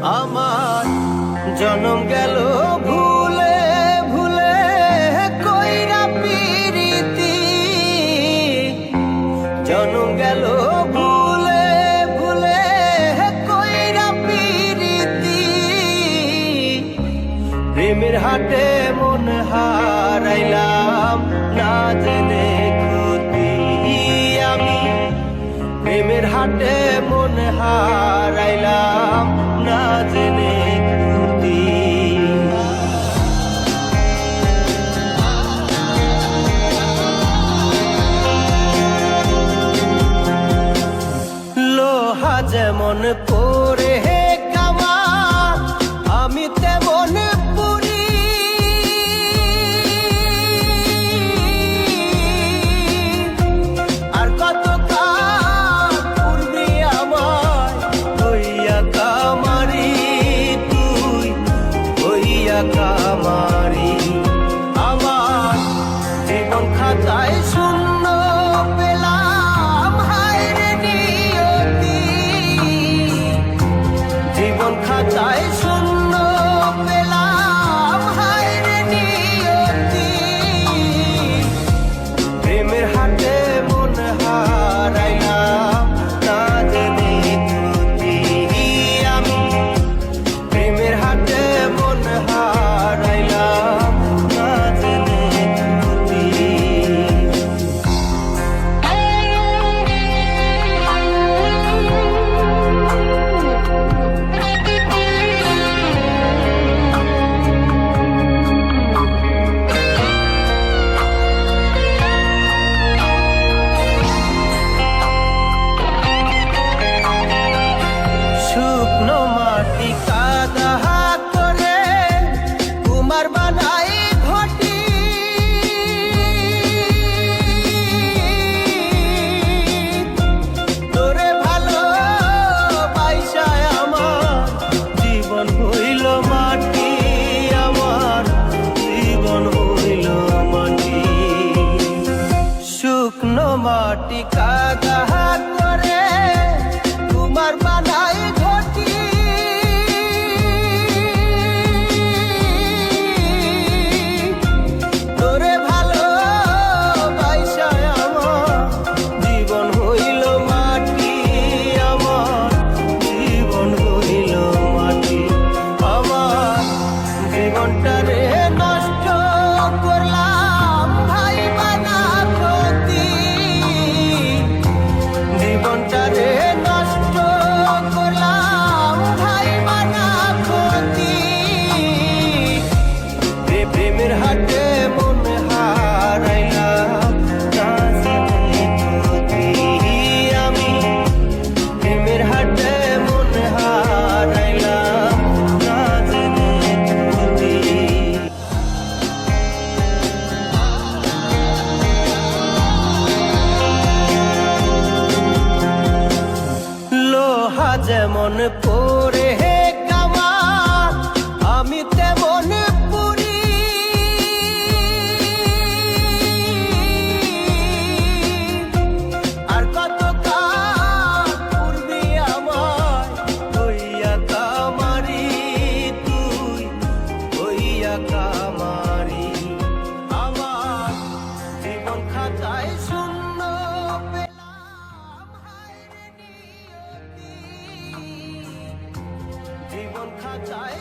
আমার জনম গেল ভুলে ভুলে কইরা পিরিতি, জনম গেল ভুলে ভুলে কইরা পিরিতি। প্রেমের হাটে মন হারাইলাম না জেনে ক্ষতি আমি, প্রেমের হাটে মন হারাইলাম না জেনে ক্ষতি। লোহা যেমন পরে কামা আমি তেমন পুরি, আর কত কাল পূর্বে আমার হইয়া কামারি, তুই হইয়া কামারি। আমার জীবন খাতায় শূন্য পেলাম হায় রে নিয়তি, জীবন খাতায় শূন্য পেলাম হায় রে নিয়তি। প্রেমের হাটে মন হারাইলাম না জেনে ক্ষতি আমি, প্রেমের হাটে মন হারাইলাম না জেনে ক্ষতি। শুকনো মাটি কাদা করে কুমার বানাই ঘটি, তোরে ভালো বাইসায় আমার জীবন হইল মাটি, আমার জীবন হইল মাটি। শুকনো মাটি কাদা করে কুমার বানাই ঘটি, তোরে ভালো বাইসায় আমার জীবন হইল মাটি, আমার জীবন হইল মাটি। আমার জীবনটারে নষ্ট করলাম ভাই বানা ক্ষতি, জীবনটারে নষ্ট করলাম ভাই বানা ক্ষতি। প্রেমের হাটে মন হারাইলাম না জেনে ক্ষতি আমি, প্রেমের হাটে মন হারাইলাম না জেনে ক্ষতি। লোহা যেমন পরে কামা আমি তেমন পুরি, আর কত কাল পূর্বে আমার হইয়া কামারি, তুই হইয়া কামারি। আমার জীবন খাতায় শূন্য পেলাম হায় রে নিয়তি, জীবন খাতায়